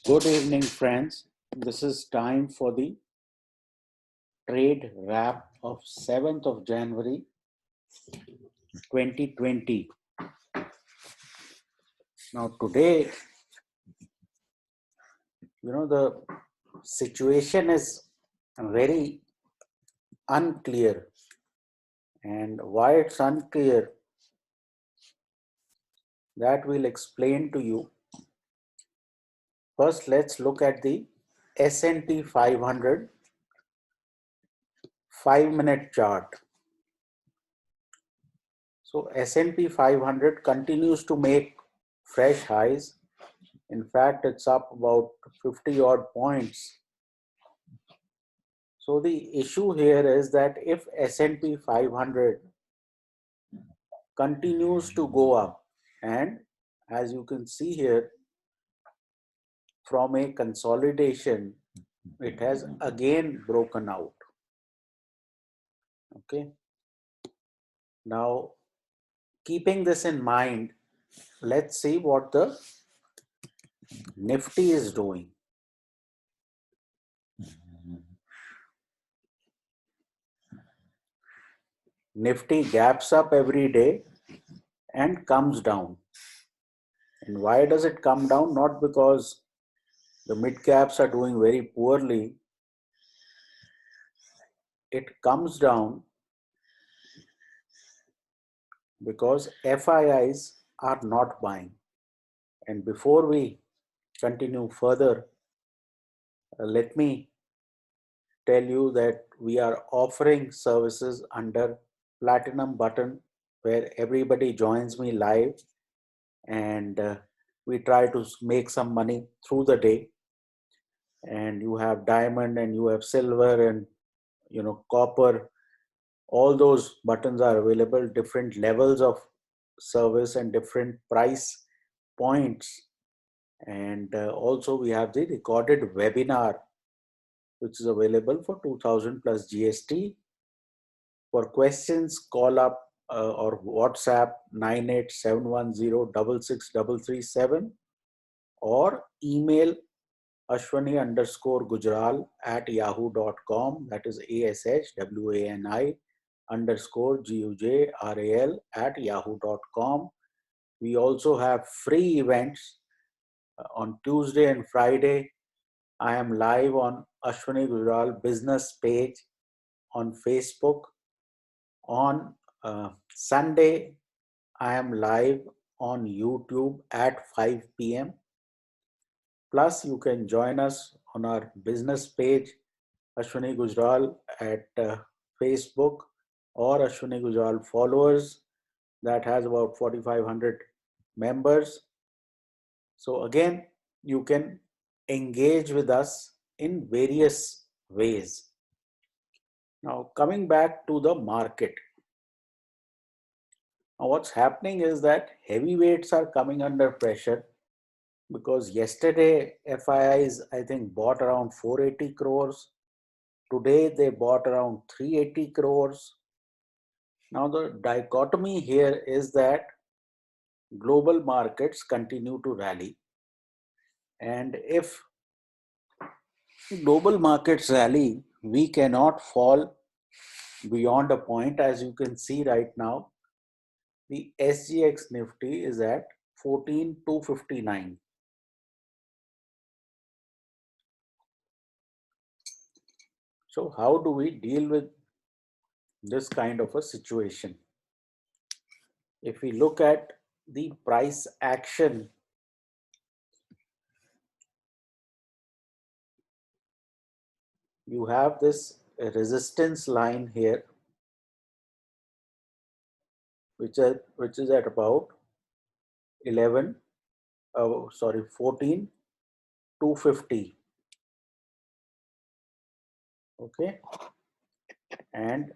Good evening, friends. This is time for the trade wrap of 7th of January 2020. Now, today, the situation is very unclear. And why it's unclear, that we'll explain to you. First, let's look at the S&P 500 5-minute chart. So S&P 500 continues to make fresh highs. In fact, it's up about 50 odd points. So the issue here is that if S&P 500 continues to go up, and as you can see here, from a consolidation, it has again broken out. Okay. Now, keeping this in mind, let's see what the Nifty is doing. Nifty gaps up every day and comes down. And why does it come down? Not because the mid caps are doing very poorly. It comes down because FIIs are not buying. And before we continue further, let me tell you that we are offering services under Platinum Button, where everybody joins me live, and we try to make some money through the day. And you have diamond and you have silver and copper. All those buttons are available, different levels of service and different price points. And also we have the recorded webinar, which is available for 2000 plus GST. For questions, call up or WhatsApp 9871066337 or email ashwani_gujral@yahoo.com. That is ASHWANI_GUJRAL@yahoo.com. We also have free events on Tuesday and Friday. I am live on Ashwani Gujral business page on Facebook. On Sunday, I am live on YouTube at 5 p.m. Plus, you can join us on our business page, Ashwani Gujral, at Facebook, or Ashwani Gujral followers, that has about 4,500 members. So again, you can engage with us in various ways. Now, coming back to the market. Now, what's happening is that heavyweights are coming under pressure because yesterday FIIs, I think, bought around 480 crores. Today they bought around 380 crores. Now, the dichotomy here is that global markets continue to rally. And if global markets rally, we cannot fall beyond a point. As you can see right now, the SGX Nifty is at 14,259. So how do we deal with this kind of a situation? If we look at the price action, you have this resistance line here, which is at about 14,250. Okay, and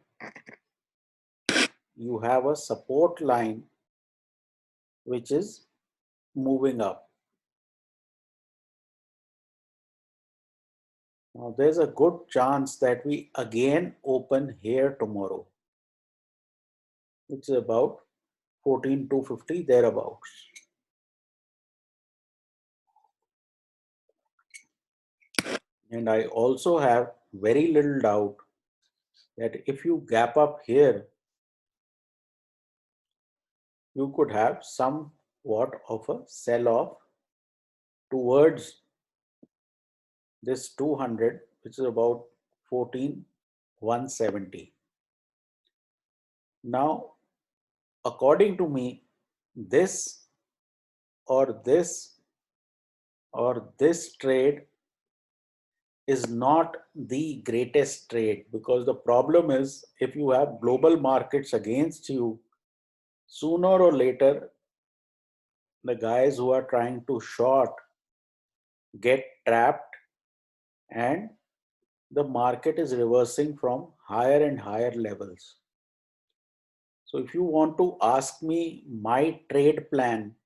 you have a support line which is moving up. Now there's a good chance that we again open here tomorrow, which is about 14,250 thereabouts. And I also have very little doubt that if you gap up here, you could have somewhat of a sell-off towards this 200, which is about 14,170. Now, according to me, this or this or this trade is not the greatest trade, because the problem is if you have global markets against you, sooner or later, the guys who are trying to short get trapped and the market is reversing from higher and higher levels. So if you want to ask me my trade plan,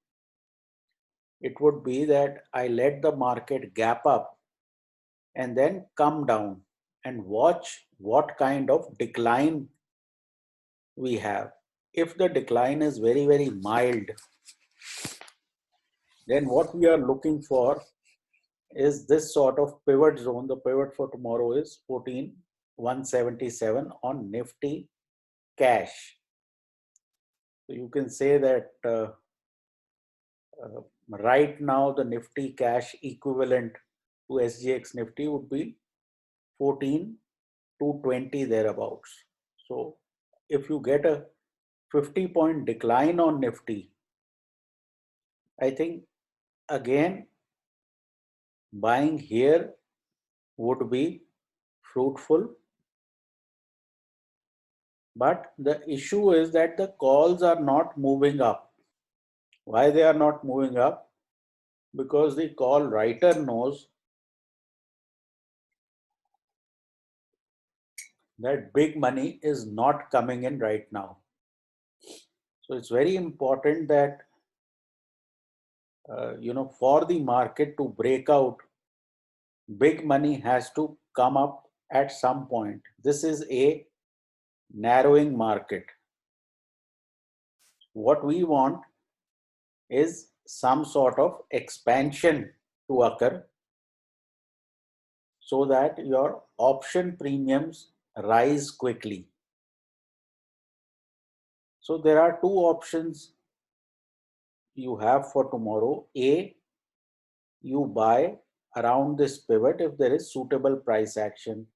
it would be that I let the market gap up and then come down and watch what kind of decline we have. If the decline is very, very mild, then what we are looking for is this sort of pivot zone. The pivot for tomorrow is 14,177 on Nifty cash. So you can say that right now the Nifty cash equivalent to SGX Nifty would be 14,220 thereabouts. So if you get a 50-point decline on Nifty, I think again buying here would be fruitful. But the issue is that the calls are not moving up. Why they are not moving up? Because the call writer knows that big money is not coming in right now. So it's very important that for the market to break out, big money has to come up at some point. This is a narrowing market. What we want is some sort of expansion to occur so that your option premiums rise quickly. So there are two options you have for tomorrow. A, you buy around this pivot if there is suitable price action.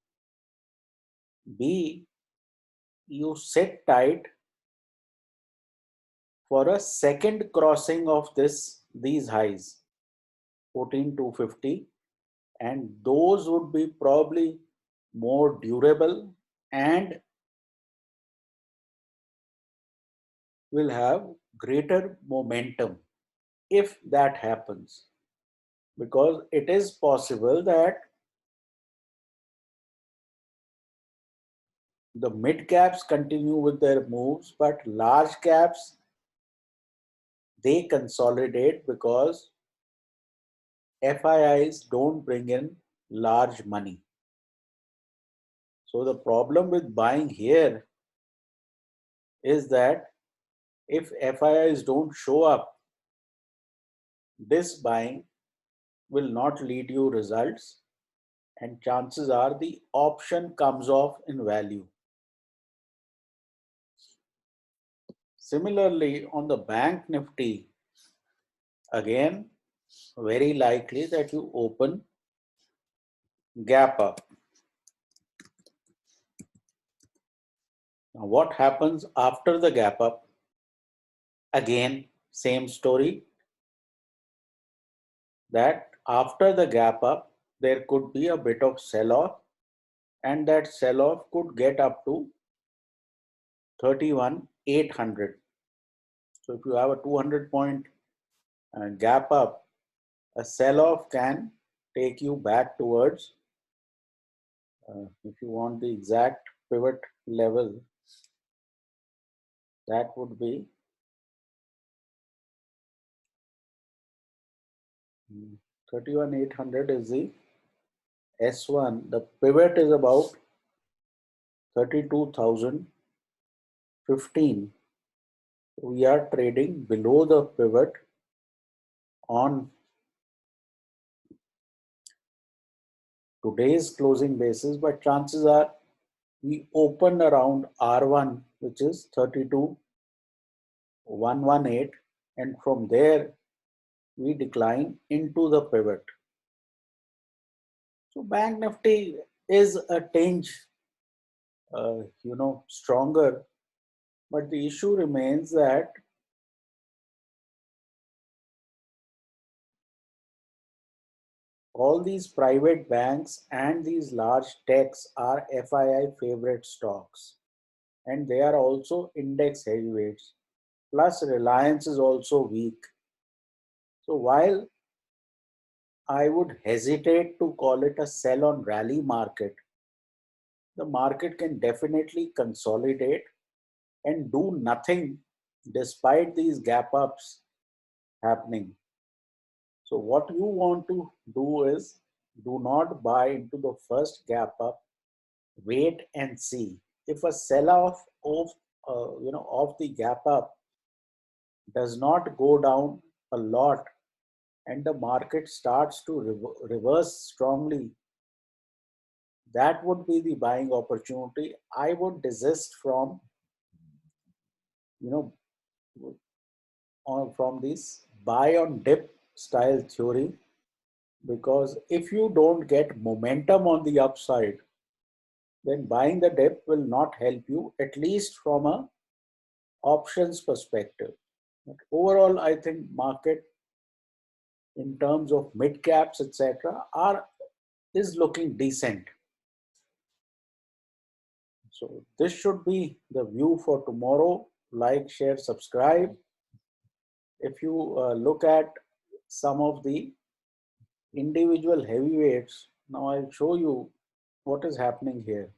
B, you sit tight for a second crossing of these highs, 14,250, and those would be probably more durable and will have greater momentum if that happens, because it is possible that the mid caps continue with their moves, but large caps, they consolidate because FIIs don't bring in large money. So the problem with buying here is that if FIIs don't show up, this buying will not lead you results, and chances are the option comes off in value. Similarly, on the bank Nifty, again, very likely that you open gap up. Now, what happens after the gap up? Again, same story, that after the gap up, there could be a bit of sell-off, and that sell-off could get up to 31,800. So if you have a 200-point gap up, a sell-off can take you back towards, if you want the exact pivot level, that would be 31,800 is the S1. The pivot is about 32,015. We are trading below the pivot on today's closing basis, but chances are we open around R1, which is 32,118, and from there we decline into the pivot. So Bank Nifty is a tinge, stronger, but the issue remains that all these private banks and these large techs are FII favorite stocks, and they are also index heavyweights. Plus, Reliance is also weak. So, while I would hesitate to call it a sell on rally market, the market can definitely consolidate and do nothing despite these gap ups happening. So, what you want to do is do not buy into the first gap up, wait and see. If a sell off of the gap up does not go down a lot and the market starts to reverse strongly, that would be the buying opportunity. I would desist from, you know, from this buy on dip style theory, because if you don't get momentum on the upside, then buying the dip will not help you, at least from a options perspective. But overall, I think market in terms of mid caps, etc., are is looking decent. So this should be the view for tomorrow. Like, share, subscribe. If you look at some of the individual heavyweights, now I'll show you what is happening here.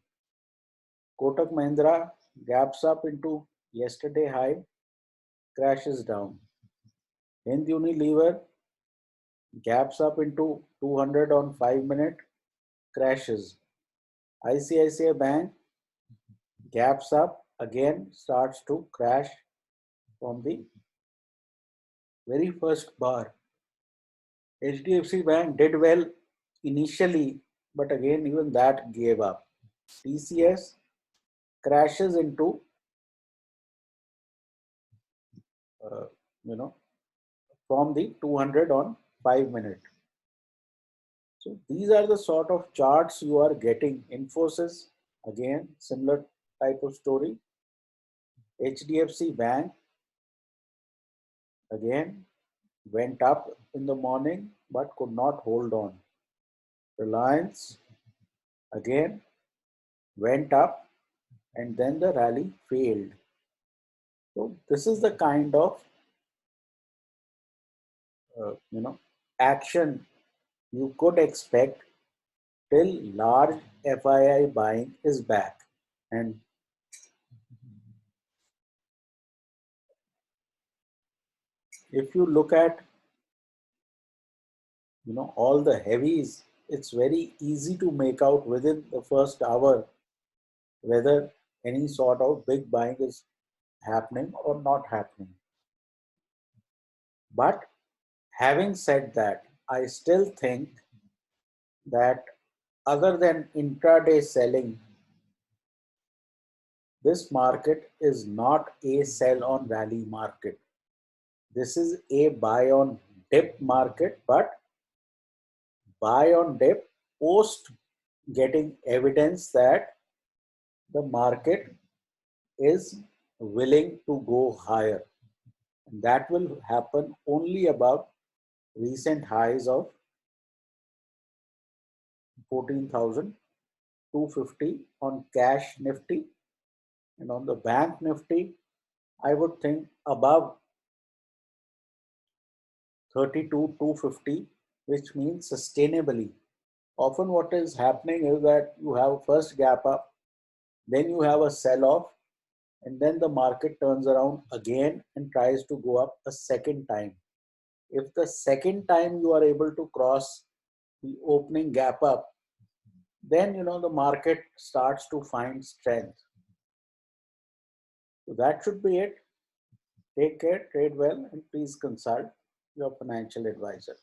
Kotak Mahindra gaps up into yesterday high, crashes down. Hind Unilever gaps up into 200 on 5-minute, crashes. ICICI Bank gaps up, again starts to crash from the very first bar. HDFC Bank did well initially, but again even that gave up. TCS crashes into uh, you know from the 200 on 5-minute. So these are the sort of charts you are getting. Infosys, again similar type of story. HDFC Bank again went up in the morning but could not hold on. Reliance again went up and then the rally failed. So this is the kind of action you could expect till large FII buying is back. And if you look at all the heavies, it's very easy to make out within the first hour whether any sort of big buying is happening or not happening. But having said that, I still think that other than intraday selling, this market is not a sell on rally market. This is a buy on dip market, but buy on dip post getting evidence that the market is willing to go higher. And that will happen only above recent highs of 14,250 on cash Nifty, and on the bank Nifty, I would think above 32,250, which means sustainably. Often what is happening is that you have first gap up, then you have a sell off, and then the market turns around again and tries to go up a second time. If the second time you are able to cross the opening gap up, then the market starts to find strength. So that should be it. Take care, trade well, and please consult your financial advisor.